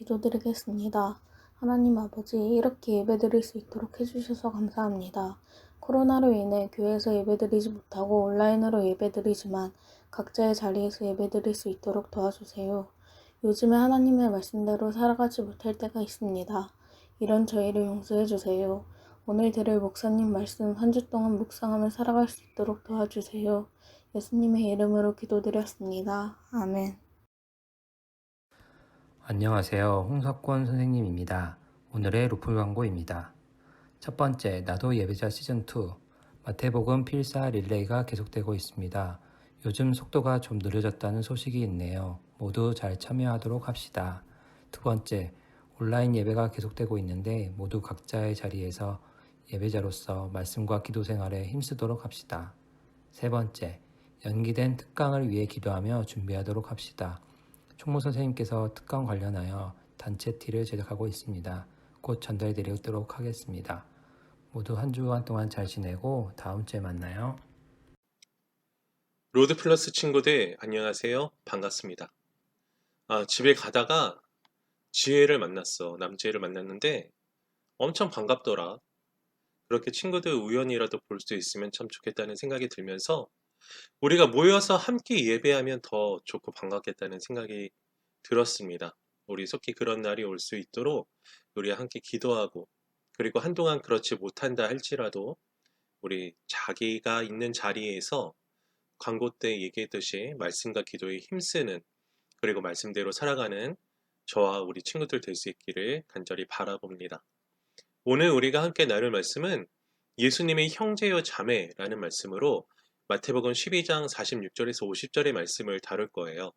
기도드리겠습니다. 하나님 아버지, 이렇게 예배드릴 수 있도록 해주셔서 감사합니다. 코로나로 인해 교회에서 예배드리지 못하고 온라인으로 예배드리지만 각자의 자리에서 예배드릴 수 있도록 도와주세요. 요즘에 하나님의 말씀대로 살아가지 못할 때가 있습니다. 이런 저희를 용서해주세요. 오늘 들을 목사님 말씀 한 주 동안 묵상하며 살아갈 수 있도록 도와주세요. 예수님의 이름으로 기도드렸습니다. 아멘. 안녕하세요. 홍석권 선생님입니다. 오늘의 로플 광고입니다. 첫 번째, 나도 예배자 시즌2 마태복음 필사 릴레이가 계속되고 있습니다. 요즘 속도가 좀 느려졌다는 소식이 있네요. 모두 잘 참여하도록 합시다. 두 번째, 온라인 예배가 계속되고 있는데 모두 각자의 자리에서 예배자로서 말씀과 기도 생활에 힘쓰도록 합시다. 세 번째, 연기된 특강을 위해 기도하며 준비하도록 합시다. 총무 선생님께서 특강 관련하여 단체 티를 제작하고 있습니다. 곧 전달드리도록 하겠습니다. 모두 한 주간 동안 잘 지내고 다음 주에 만나요. 로드 플러스 친구들 안녕하세요. 반갑습니다. 집에 가다가 지혜를 만났어. 남지혜를 만났는데 엄청 반갑더라. 그렇게 친구들 우연이라도 볼 수 있으면 참 좋겠다는 생각이 들면서 우리가 모여서 함께 예배하면 더 좋고 반갑겠다는 생각이 들었습니다. 우리 속히 그런 날이 올 수 있도록 우리 함께 기도하고, 그리고 한동안 그렇지 못한다 할지라도 우리 자기가 있는 자리에서 광고 때 얘기했듯이 말씀과 기도에 힘쓰는, 그리고 말씀대로 살아가는 저와 우리 친구들 될 수 있기를 간절히 바라봅니다. 오늘 우리가 함께 나눌 말씀은 예수님의 형제요 자매라는 말씀으로 마태복음 12장 46절에서 50절의 말씀을 다룰 거예요.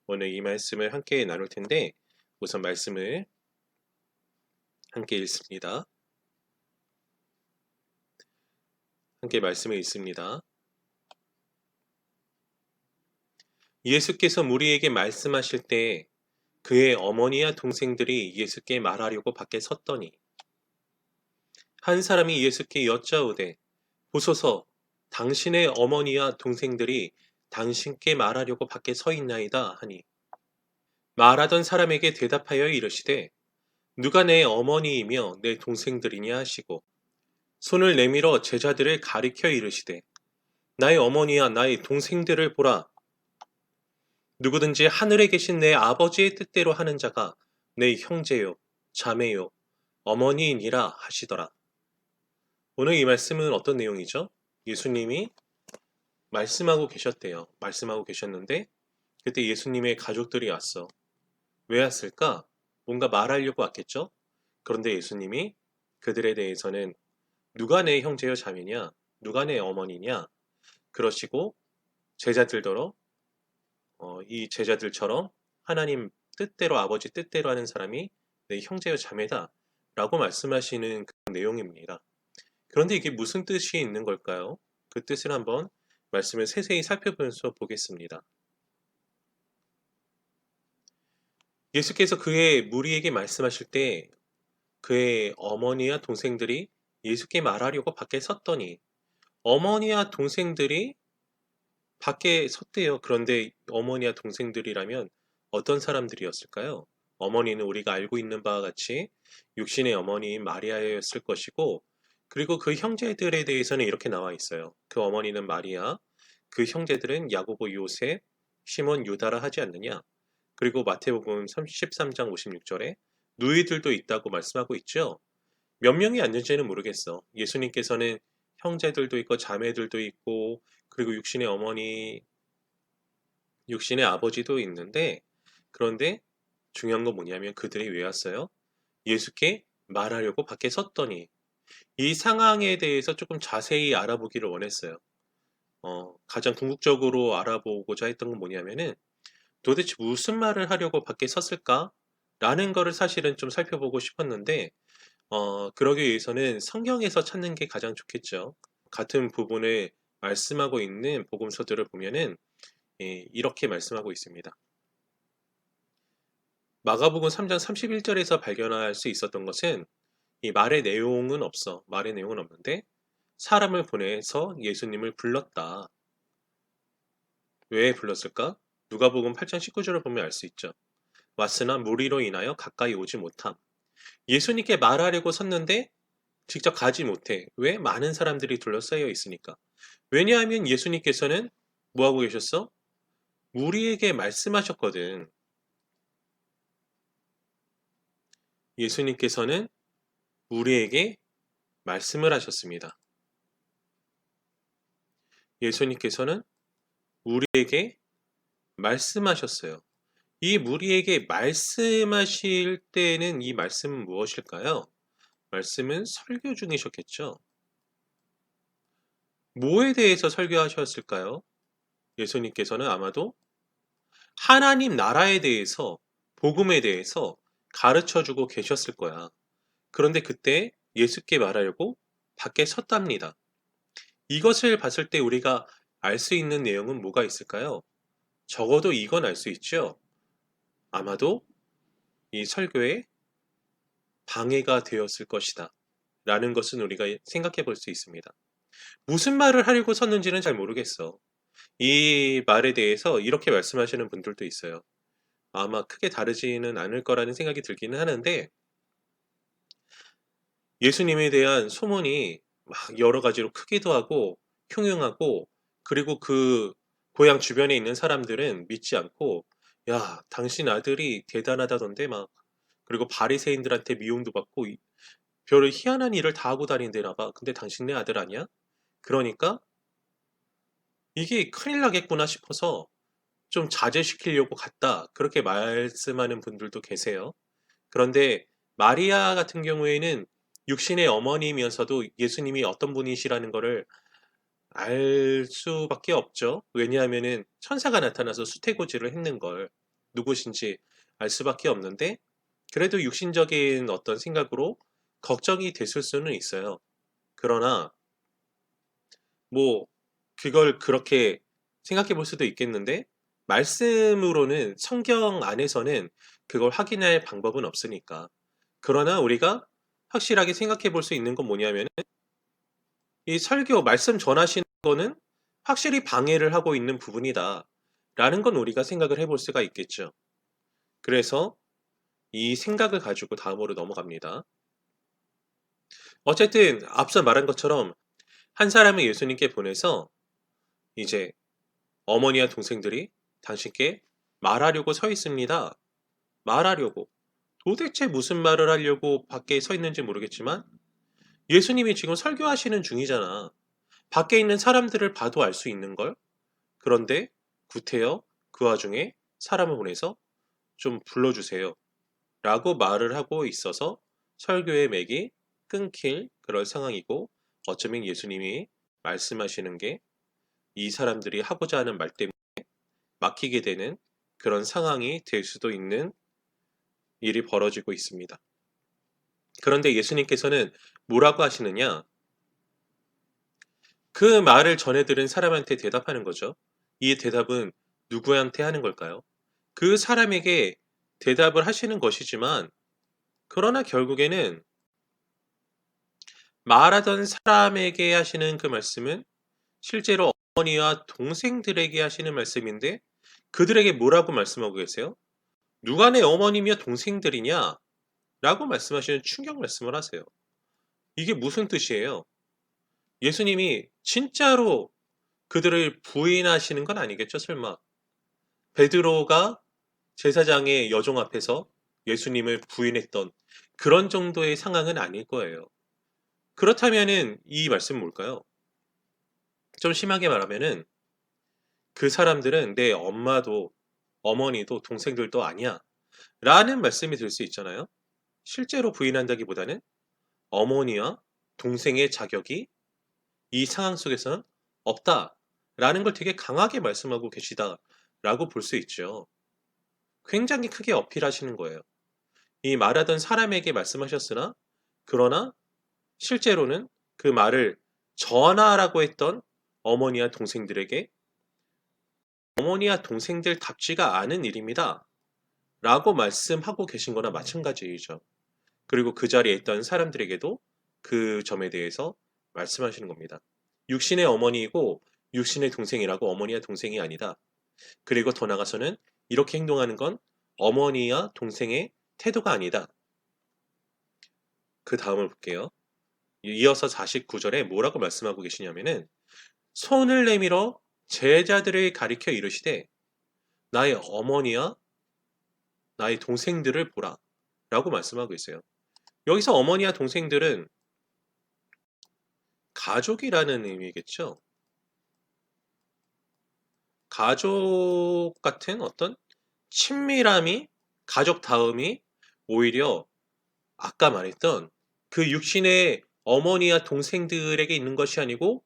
오늘 이 말씀을 함께 나눌 텐데 우선 말씀을 함께 읽습니다. 함께 말씀을 읽습니다. 예수께서 무리에게 말씀하실 때 그의 어머니와 동생들이 예수께 말하려고 밖에 섰더니 한 사람이 예수께 여짜오되 보소서 당신의 어머니와 동생들이 당신께 말하려고 밖에 서 있나이다 하니 말하던 사람에게 대답하여 이르시되 누가 내 어머니이며 내 동생들이냐 하시고 손을 내밀어 제자들을 가리켜 이르시되 나의 어머니와 나의 동생들을 보라. 누구든지 하늘에 계신 내 아버지의 뜻대로 하는 자가 내 형제요 자매요 어머니이니라 하시더라. 오늘 이 말씀은 어떤 내용이죠? 예수님이 말씀하고 계셨대요. 말씀하고 계셨는데 그때 예수님의 가족들이 왔어. 왜 왔을까? 뭔가 말하려고 왔겠죠? 그런데 예수님이 그들에 대해서는 누가 내 형제여 자매냐? 누가 내 어머니냐? 그러시고 제자들더러 이 제자들처럼 하나님 뜻대로 아버지 뜻대로 하는 사람이 내 형제여 자매다 라고 말씀하시는 그 내용입니다. 그런데 이게 무슨 뜻이 있는 걸까요? 그 뜻을 한번 말씀을 세세히 살펴보면서 보겠습니다. 예수께서 그의 무리에게 말씀하실 때 그의 어머니와 동생들이 예수께 말하려고 밖에 섰더니 어머니와 동생들이 밖에 섰대요. 그런데 어머니와 동생들이라면 어떤 사람들이었을까요? 어머니는 우리가 알고 있는 바와 같이 육신의 어머니인 마리아였을 것이고, 그리고 그 형제들에 대해서는 이렇게 나와 있어요. 그 어머니는 마리아, 그 형제들은 야고보, 요셉, 시몬, 유다라 하지 않느냐? 그리고 마태복음 13장 56절에 누이들도 있다고 말씀하고 있죠. 몇 명이 앉는지는 모르겠어. 예수님께서는 형제들도 있고 자매들도 있고 그리고 육신의 어머니, 육신의 아버지도 있는데, 그런데 중요한 건 뭐냐면 그들이 왜 왔어요? 예수께 말하려고 밖에 섰더니 이 상황에 대해서 조금 자세히 알아보기를 원했어요. 가장 궁극적으로 알아보고자 했던 건 뭐냐면은 도대체 무슨 말을 하려고 밖에 섰을까? 라는 거를 사실은 좀 살펴보고 싶었는데 그러기 위해서는 성경에서 찾는 게 가장 좋겠죠. 같은 부분을 말씀하고 있는 복음서들을 보면은 이렇게 말씀하고 있습니다. 마가복음 3장 31절에서 발견할 수 있었던 것은 이 말의 내용은 없어. 말의 내용은 없는데 사람을 보내서 예수님을 불렀다. 왜 불렀을까? 누가복음 8장 19절을 보면 알 수 있죠. 왔으나 무리로 인하여 가까이 오지 못함. 예수님께 말하려고 섰는데 직접 가지 못해. 왜? 많은 사람들이 둘러싸여 있으니까. 왜냐하면 예수님께서는 뭐 하고 계셨어? 우리에게 말씀하셨거든. 예수님께서는 우리에게 말씀을 하셨습니다. 예수님께서는 우리에게 말씀하셨어요. 이 우리에게 말씀하실 때는 이 말씀은 무엇일까요? 말씀은 설교 중이셨겠죠. 뭐에 대해서 설교하셨을까요? 예수님께서는 아마도 하나님 나라에 대해서, 복음에 대해서 가르쳐 주고 계셨을 거야. 그런데 그때 예수께 말하려고 밖에 섰답니다. 이것을 봤을 때 우리가 알 수 있는 내용은 뭐가 있을까요? 적어도 이건 알 수 있죠. 아마도 이 설교에 방해가 되었을 것이다. 라는 것은 우리가 생각해 볼 수 있습니다. 무슨 말을 하려고 섰는지는 잘 모르겠어. 이 말에 대해서 이렇게 말씀하시는 분들도 있어요. 아마 크게 다르지는 않을 거라는 생각이 들기는 하는데, 예수님에 대한 소문이 막 여러 가지로 크기도 하고 흉흉하고, 그리고 그 고향 주변에 있는 사람들은 믿지 않고, 야, 당신 아들이 대단하다던데 막, 그리고 바리새인들한테 미움도 받고 별 희한한 일을 다 하고 다닌대나 봐. 근데 당신네 아들 아니야? 그러니까 이게 큰일 나겠구나 싶어서 좀 자제시키려고 갔다. 그렇게 말씀하는 분들도 계세요. 그런데 마리아 같은 경우에는 육신의 어머니면서도 예수님이 어떤 분이시라는 것을 알 수밖에 없죠. 왜냐하면은 천사가 나타나서 수태고지를 했는 걸 누구신지 알 수밖에 없는데, 그래도 육신적인 어떤 생각으로 걱정이 됐을 수는 있어요. 그러나 뭐 그걸 그렇게 생각해 볼 수도 있겠는데, 말씀으로는 성경 안에서는 그걸 확인할 방법은 없으니까. 그러나 우리가 확실하게 생각해 볼 수 있는 건 뭐냐면, 이 설교 말씀 전하시는 거는 확실히 방해를 하고 있는 부분이다 라는 건 우리가 생각을 해볼 수가 있겠죠. 그래서 이 생각을 가지고 다음으로 넘어갑니다. 어쨌든 앞서 말한 것처럼 한 사람을 예수님께 보내서 이제 어머니와 동생들이 당신께 말하려고 서 있습니다. 말하려고. 도대체 무슨 말을 하려고 밖에 서 있는지 모르겠지만 예수님이 지금 설교하시는 중이잖아. 밖에 있는 사람들을 봐도 알 수 있는 걸. 그런데 구태여 그 와중에 사람을 보내서 좀 불러주세요. 라고 말을 하고 있어서 설교의 맥이 끊길 그런 상황이고, 어쩌면 예수님이 말씀하시는 게 이 사람들이 하고자 하는 말 때문에 막히게 되는 그런 상황이 될 수도 있는 일이 벌어지고 있습니다. 그런데 예수님께서는 뭐라고 하시느냐? 그 말을 전해 들은 사람한테 대답하는 거죠. 이 대답은 누구한테 하는 걸까요? 그 사람에게 대답을 하시는 것이지만, 그러나 결국에는 말하던 사람에게 하시는 그 말씀은 실제로 어머니와 동생들에게 하시는 말씀인데, 그들에게 뭐라고 말씀하고 계세요? 누가 내 어머니며 동생들이냐? 라고 말씀하시는 충격 말씀을 하세요. 이게 무슨 뜻이에요? 예수님이 진짜로 그들을 부인하시는 건 아니겠죠, 설마? 베드로가 제사장의 여종 앞에서 예수님을 부인했던 그런 정도의 상황은 아닐 거예요. 그렇다면은 이 말씀은 뭘까요? 좀 심하게 말하면은 그 사람들은 내 엄마도 어머니도 동생들도 아니야 라는 말씀이 될 수 있잖아요. 실제로 부인한다기보다는 어머니와 동생의 자격이 이 상황 속에서는 없다라는 걸 되게 강하게 말씀하고 계시다라고 볼 수 있죠. 굉장히 크게 어필하시는 거예요. 이 말하던 사람에게 말씀하셨으나, 그러나 실제로는 그 말을 전하라고 했던 어머니와 동생들에게 어머니와 동생들답지가 않은 일입니다 라고 말씀하고 계신 거나 마찬가지이죠. 그리고 그 자리에 있던 사람들에게도 그 점에 대해서 말씀하시는 겁니다. 육신의 어머니이고 육신의 동생이라고 어머니와 동생이 아니다. 그리고 더 나아가서는 이렇게 행동하는 건 어머니와 동생의 태도가 아니다. 그 다음을 볼게요. 이어서 49절에 뭐라고 말씀하고 계시냐면은 손을 내밀어 제자들을 가리켜 이르시되 나의 어머니와 나의 동생들을 보라 라고 말씀하고 있어요. 여기서 어머니와 동생들은 가족이라는 의미겠죠. 가족 같은 어떤 친밀함이, 가족 다움이 오히려 아까 말했던 그 육신의 어머니와 동생들에게 있는 것이 아니고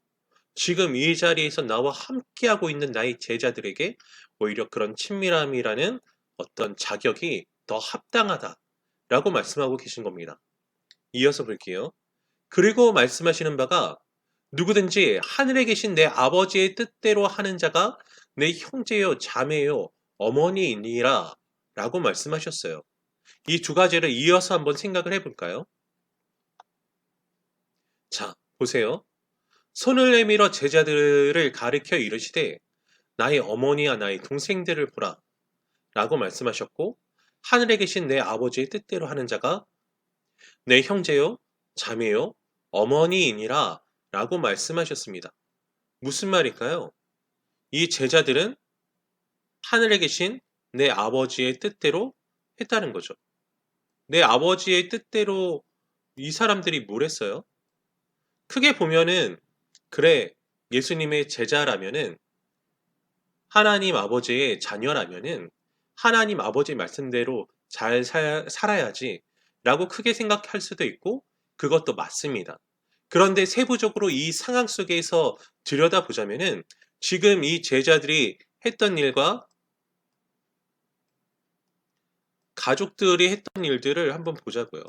지금 이 자리에서 나와 함께하고 있는 나의 제자들에게 오히려 그런 친밀함이라는 어떤 자격이 더 합당하다라고 말씀하고 계신 겁니다. 이어서 볼게요. 그리고 말씀하시는 바가 누구든지 하늘에 계신 내 아버지의 뜻대로 하는 자가 내 형제요, 자매요, 어머니이니라 라고 말씀하셨어요. 이 두 가지를 이어서 한번 생각을 해볼까요? 자, 보세요. 손을 내밀어 제자들을 가리켜 이르시되 나의 어머니와 나의 동생들을 보라 라고 말씀하셨고 하늘에 계신 내 아버지의 뜻대로 하는 자가 내 형제요, 자매요, 어머니이니라 라고 말씀하셨습니다. 무슨 말일까요? 이 제자들은 하늘에 계신 내 아버지의 뜻대로 했다는 거죠. 내 아버지의 뜻대로 이 사람들이 뭘 했어요? 크게 보면은 그래, 예수님의 제자라면은 하나님 아버지의 자녀라면은 하나님 아버지 말씀대로 잘 살아야지 라고 크게 생각할 수도 있고 그것도 맞습니다. 그런데 세부적으로 이 상황 속에서 들여다보자면은 지금 이 제자들이 했던 일과 가족들이 했던 일들을 한번 보자고요.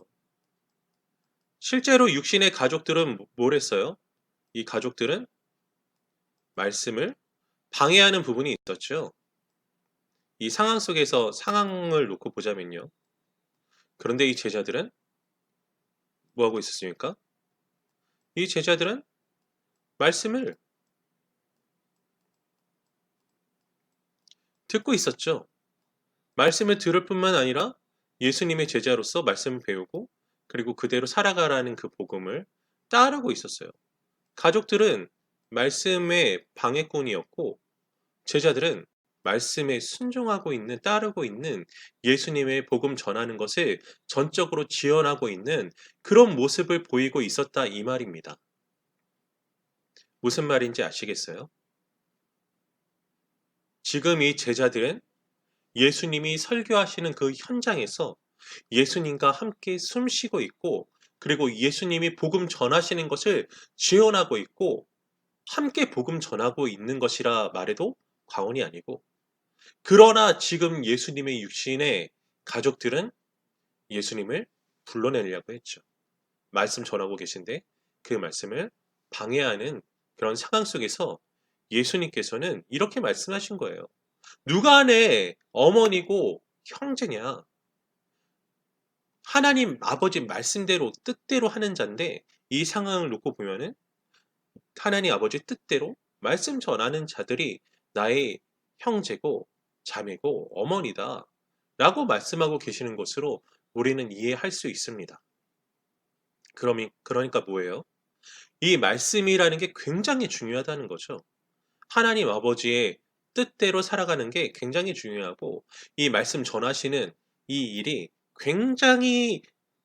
실제로 육신의 가족들은 뭘 했어요? 이 가족들은 말씀을 방해하는 부분이 있었죠. 이 상황 속에서 상황을 놓고 보자면요. 그런데 이 제자들은 뭐 하고 있었습니까? 이 제자들은 말씀을 듣고 있었죠. 말씀을 들을 뿐만 아니라 예수님의 제자로서 말씀을 배우고 그리고 그대로 살아가라는 그 복음을 따르고 있었어요. 가족들은 말씀의 방해꾼이었고 제자들은 말씀에 순종하고 있는, 따르고 있는 예수님의 복음 전하는 것을 전적으로 지원하고 있는 그런 모습을 보이고 있었다 이 말입니다. 무슨 말인지 아시겠어요? 지금 이 제자들은 예수님이 설교하시는 그 현장에서 예수님과 함께 숨쉬고 있고 그리고 예수님이 복음 전하시는 것을 지원하고 있고 함께 복음 전하고 있는 것이라 말해도 과언이 아니고 그러나 지금 예수님의 육신의 가족들은 예수님을 불러내려고 했죠. 말씀 전하고 계신데 그 말씀을 방해하는 그런 상황 속에서 예수님께서는 이렇게 말씀하신 거예요. 누가 내 어머니고 형제냐? 하나님 아버지 말씀대로 뜻대로 하는 자인데 이 상황을 놓고 보면은 하나님 아버지 뜻대로 말씀 전하는 자들이 나의 형제고 자매고 어머니다 라고 말씀하고 계시는 것으로 우리는 이해할 수 있습니다. 그러니까 뭐예요? 이 말씀이라는 게 굉장히 중요하다는 거죠. 하나님 아버지의 뜻대로 살아가는 게 굉장히 중요하고 이 말씀 전하시는 이 일이 굉장히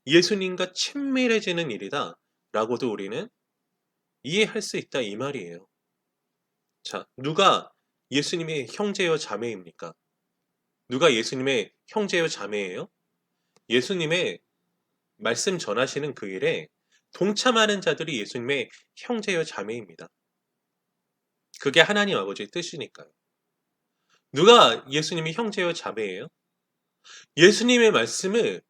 예수님과 친밀해지는 일이다 라고도 우리는 이해할 수 있다 이 말이에요. 자, 누가 예수님의 형제요 자매입니까? 누가 예수님의 형제요 자매예요? 예수님의 말씀 전하시는 그 일에 동참하는 자들이 예수님의 형제요 자매입니다. 그게 하나님 아버지의 뜻이니까요. 누가 예수님의 형제요 자매예요? 예수님의 말씀을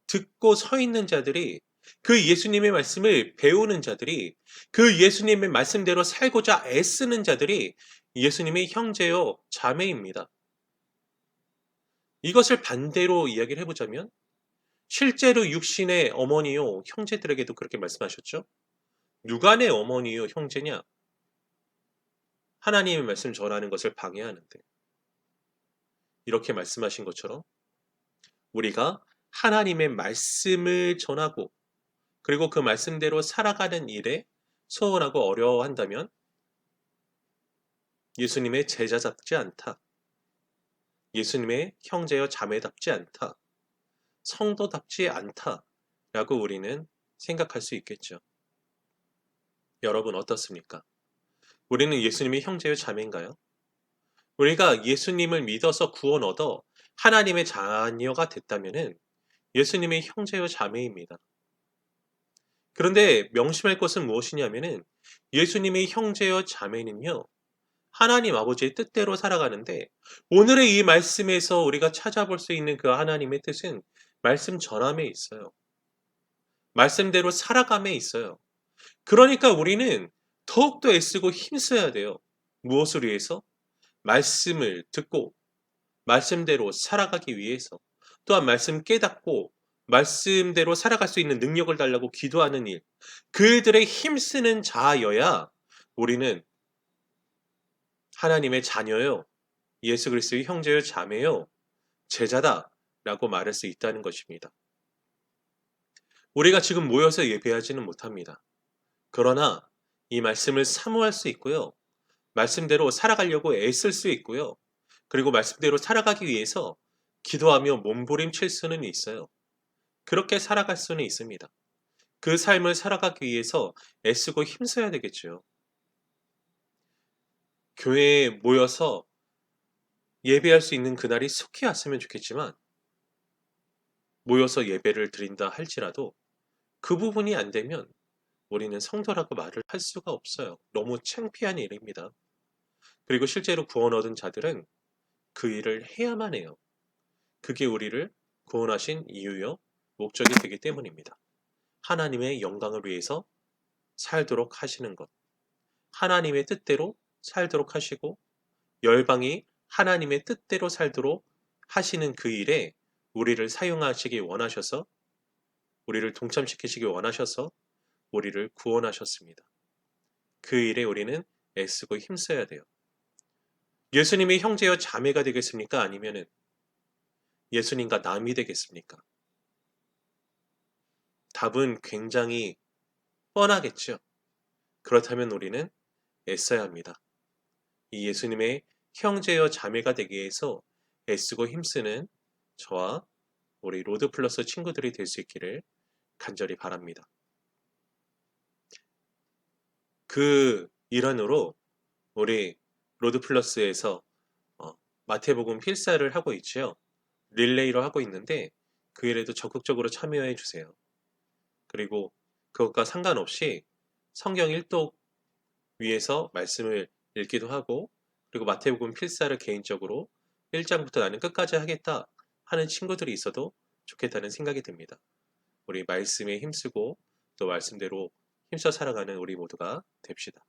듣고 서 있는 자들이 그 예수님의 말씀을 배우는 자들이 그 예수님의 말씀대로 살고자 애쓰는 자들이 예수님의 형제요 자매입니다. 이것을 반대로 이야기를 해보자면 실제로 육신의 어머니요 형제들에게도 그렇게 말씀하셨죠. 누가 내 어머니요 형제냐? 하나님의 말씀 전하는 것을 방해하는데 이렇게 말씀하신 것처럼 우리가 하나님의 말씀을 전하고 그리고 그 말씀대로 살아가는 일에 소원하고 어려워한다면 예수님의 제자답지 않다. 예수님의 형제여 자매답지 않다. 성도답지 않다. 라고 우리는 생각할 수 있겠죠. 여러분 어떻습니까? 우리는 예수님의 형제여 자매인가요? 우리가 예수님을 믿어서 구원 얻어 하나님의 자녀가 됐다면 예수님의 형제여 자매입니다. 그런데 명심할 것은 무엇이냐면은 예수님의 형제여 자매는요, 하나님 아버지의 뜻대로 살아가는데 오늘의 이 말씀에서 우리가 찾아볼 수 있는 그 하나님의 뜻은 말씀 전함에 있어요. 말씀대로 살아감에 있어요. 그러니까 우리는 더욱더 애쓰고 힘써야 돼요. 무엇을 위해서? 말씀을 듣고 말씀대로 살아가기 위해서, 또한 말씀 깨닫고 말씀대로 살아갈 수 있는 능력을 달라고 기도하는 일, 그들의 힘쓰는 자여야 우리는 하나님의 자녀요, 예수 그리스도의 형제요, 자매요, 제자다라고 말할 수 있다는 것입니다. 우리가 지금 모여서 예배하지는 못합니다. 그러나 이 말씀을 사모할 수 있고요. 말씀대로 살아가려고 애쓸 수 있고요. 그리고 말씀대로 살아가기 위해서 기도하며 몸부림칠 수는 있어요. 그렇게 살아갈 수는 있습니다. 그 삶을 살아가기 위해서 애쓰고 힘써야 되겠죠. 교회에 모여서 예배할 수 있는 그날이 속히 왔으면 좋겠지만 모여서 예배를 드린다 할지라도 그 부분이 안 되면 우리는 성도라고 말을 할 수가 없어요. 너무 창피한 일입니다. 그리고 실제로 구원 얻은 자들은 그 일을 해야만 해요. 그게 우리를 구원하신 이유요, 목적이 되기 때문입니다. 하나님의 영광을 위해서 살도록 하시는 것. 하나님의 뜻대로 살도록 하시고 열방이 하나님의 뜻대로 살도록 하시는 그 일에 우리를 사용하시기 원하셔서, 우리를 동참시키시기 원하셔서 우리를 구원하셨습니다. 그 일에 우리는 애쓰고 힘써야 돼요. 예수님이 형제여 자매가 되겠습니까? 아니면은 예수님과 남이 되겠습니까? 답은 굉장히 뻔하겠죠. 그렇다면 우리는 애써야 합니다. 이 예수님의 형제여 자매가 되기 위해서 애쓰고 힘쓰는 저와 우리 로드 플러스 친구들이 될 수 있기를 간절히 바랍니다. 그 일환으로 우리 로드 플러스에서 마태복음 필사를 하고 있지요. 릴레이로 하고 있는데 그 일에도 적극적으로 참여해 주세요. 그리고 그것과 상관없이 성경 1독 위에서 말씀을 읽기도 하고, 그리고 마태복음 필사를 개인적으로 1장부터 나는 끝까지 하겠다 하는 친구들이 있어도 좋겠다는 생각이 듭니다. 우리 말씀에 힘쓰고 또 말씀대로 힘써 살아가는 우리 모두가 됩시다.